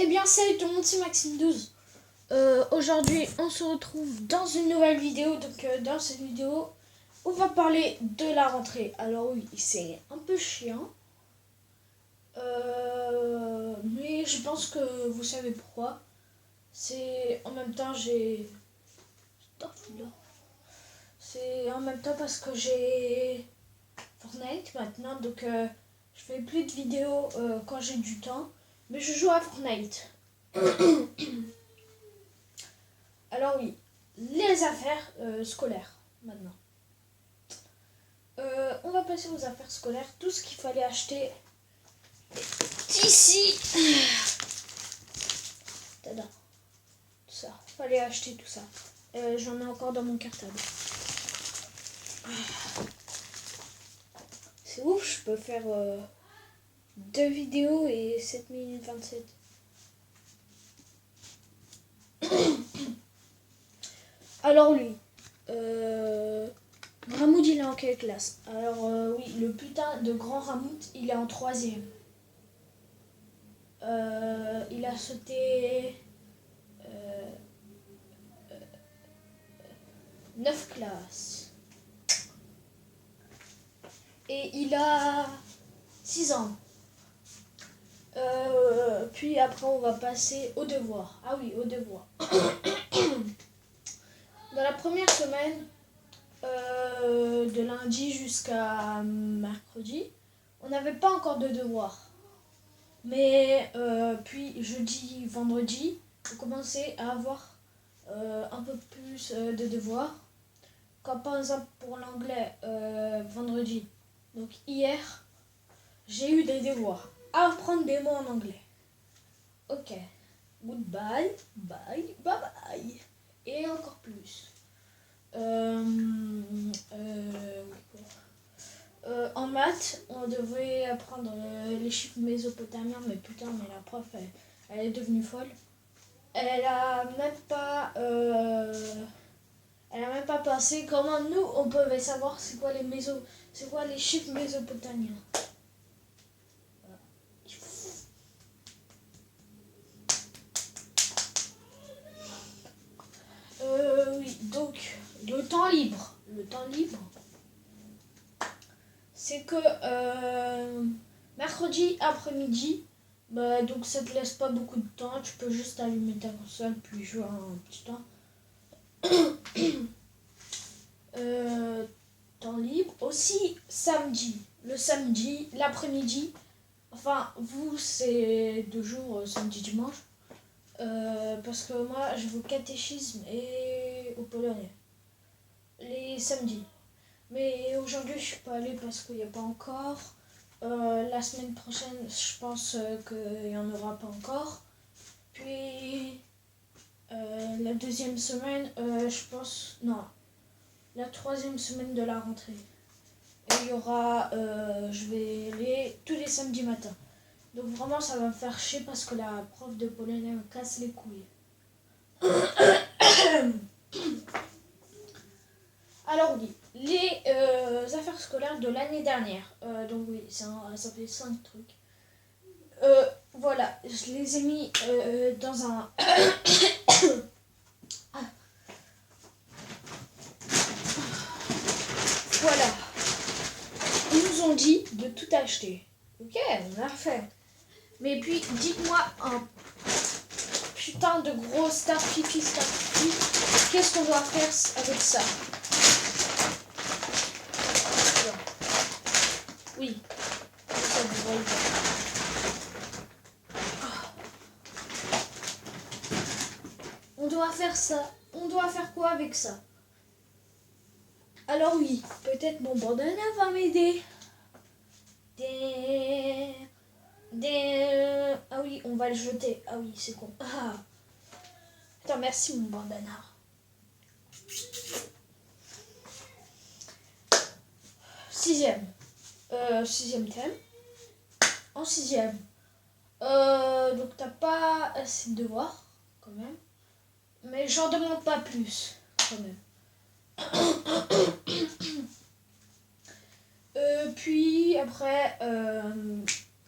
Eh bien salut tout le monde, c'est Maxime12. Aujourd'hui on se retrouve dans une nouvelle vidéo. Donc dans cette vidéo on va parler de la rentrée. Alors oui, c'est un peu chiant. Mais je pense que vous savez pourquoi. C'est en même temps c'est en même temps parce que j'ai Fortnite maintenant. Donc je fais plus de vidéos quand j'ai du temps. Mais je joue à Fortnite. Alors oui, les affaires scolaires maintenant. On va passer aux affaires scolaires. Tout ce qu'il fallait acheter est ici. Tada. Tout ça. Fallait acheter tout ça. J'en ai encore dans mon cartable. C'est ouf, je peux faire 2 vidéos et 7 minutes 27. Alors lui, Ramoud il est en quelle classe? Alors oui, le putain de grand Ramoud, il est en 3e. Il a sauté 9 classes. Et il a 6 ans. Puis après on va passer aux devoirs. Ah oui, aux devoirs. Dans la première semaine, de lundi jusqu'à mercredi, on n'avait pas encore de devoirs. Mais puis jeudi, vendredi, on commençait à avoir un peu plus de devoirs. Comme par exemple pour l'anglais, vendredi. Donc hier, j'ai eu des devoirs. Apprendre des mots en anglais. Ok. Goodbye, bye, bye bye. Et encore plus. En maths, on devait apprendre les chiffres mésopotamiens, mais putain, mais la prof, elle est devenue folle. Elle a même pas pensé comment nous, on pouvait savoir c'est quoi les chiffres mésopotamiens. Oui, donc, le temps libre, c'est que mercredi après-midi, bah, donc ça te laisse pas beaucoup de temps, tu peux juste allumer ta console puis jouer un petit temps. Temps libre. Aussi samedi, le samedi, l'après-midi, enfin vous c'est 2 jours, samedi, dimanche, parce que moi je vais au catéchisme et au polonais les samedis. Mais aujourd'hui, je suis pas allée parce qu'il n'y a pas encore. La semaine prochaine, je pense qu'il n'y en aura pas encore. Puis, la deuxième semaine, je pense... Non, la 3e semaine de la rentrée. Et il y aura... je vais aller tous les samedis matins. Donc vraiment, ça va me faire chier parce que la prof de polonais me casse les couilles. Alors oui, les affaires scolaires de l'année dernière. Donc oui, ça fait 5 trucs. Voilà, je les ai mis dans un... Voilà. Ils nous ont dit de tout acheter. Ok, on a fait. Mais puis, dites-moi un putain de gros star fifi. Qu'est-ce qu'on doit faire avec ça? Oui. Ça, vous voyez. On doit faire ça. On doit faire quoi avec ça? Alors oui, peut-être mon bandana va m'aider. Ah oui, on va le jeter. Ah oui, c'est con. Ah. Putain, merci mon bandana. Sixième thème. En 6e. Donc t'as pas assez de devoirs, quand même. Mais j'en demande pas plus, quand même. Puis après,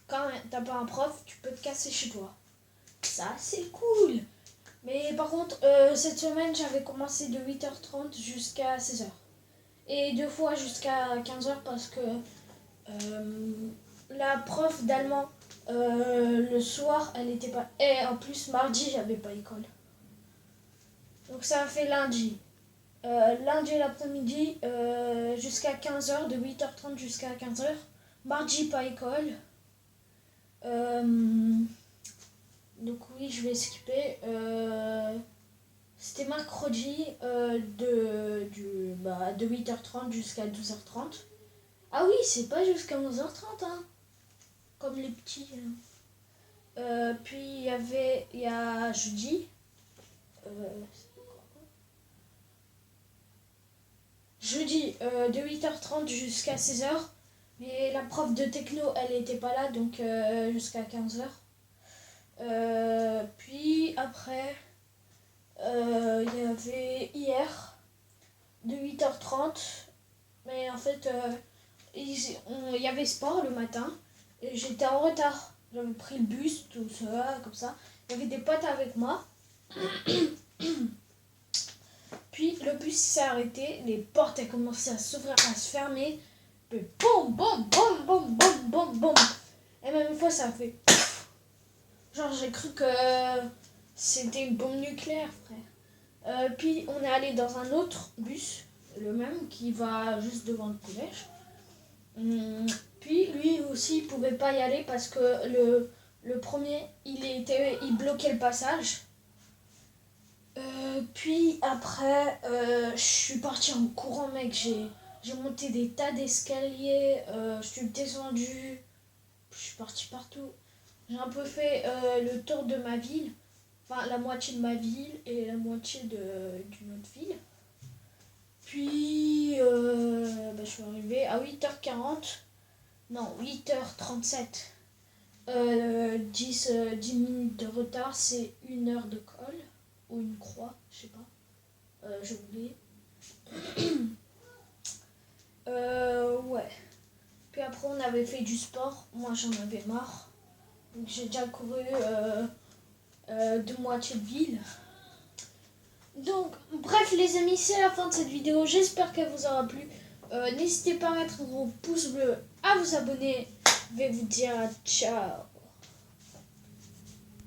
quand t'as pas un prof, tu peux te casser chez toi. Ça, c'est cool. Mais par contre, cette semaine, j'avais commencé de 8h30 jusqu'à 16h. Et 2 fois jusqu'à 15h parce que la prof d'allemand, le soir, elle était pas... Et en plus, mardi, j'avais pas école. Donc ça a fait lundi. Lundi l'après-midi jusqu'à 15h, de 8h30 jusqu'à 15h. Mardi, pas école. Donc oui, je vais skipper. C'était mercredi de 8h30 jusqu'à 12h30. Ah oui, c'est pas jusqu'à 11h30, hein, comme les petits. Puis il y a jeudi. Jeudi de 8h30 jusqu'à 16h. Mais la prof de techno, elle n'était pas là, donc jusqu'à 15h. Puis après, il y avait hier de 8h30. Mais en fait, il y avait sport le matin. Et j'étais en retard. J'avais pris le bus, tout ça, comme ça. Il y avait des potes avec moi. Puis le bus s'est arrêté, les portes ont commencé à s'ouvrir, à se fermer. Puis boum, boum, boum, boum, boum, boum, boum. Et même une fois, ça a fait... Genre, j'ai cru que c'était une bombe nucléaire, frère. Puis on est allé dans un autre bus, le même, qui va juste devant le collège. Puis lui aussi, il pouvait pas y aller parce que le premier, il bloquait le passage. Puis après, je suis partie en courant, mec. J'ai monté des tas d'escaliers. Je suis descendue. Je suis partie partout. J'ai un peu fait le tour de ma ville. Enfin, la moitié de ma ville et la moitié d'une autre ville. Puis, je suis arrivée à 8h40. Non, 8h37. 10 minutes de retard, c'est 1 heure de colle. Ou une croix, je sais pas. J'ai oublié. Ouais. Puis après, on avait fait du sport. Moi, j'en avais marre. Donc, j'ai déjà couru de moitié de ville. Donc, bref, les amis, c'est la fin de cette vidéo. J'espère qu'elle vous aura plu. N'hésitez pas à mettre un gros pouce bleu, à vous abonner. Je vais vous dire ciao.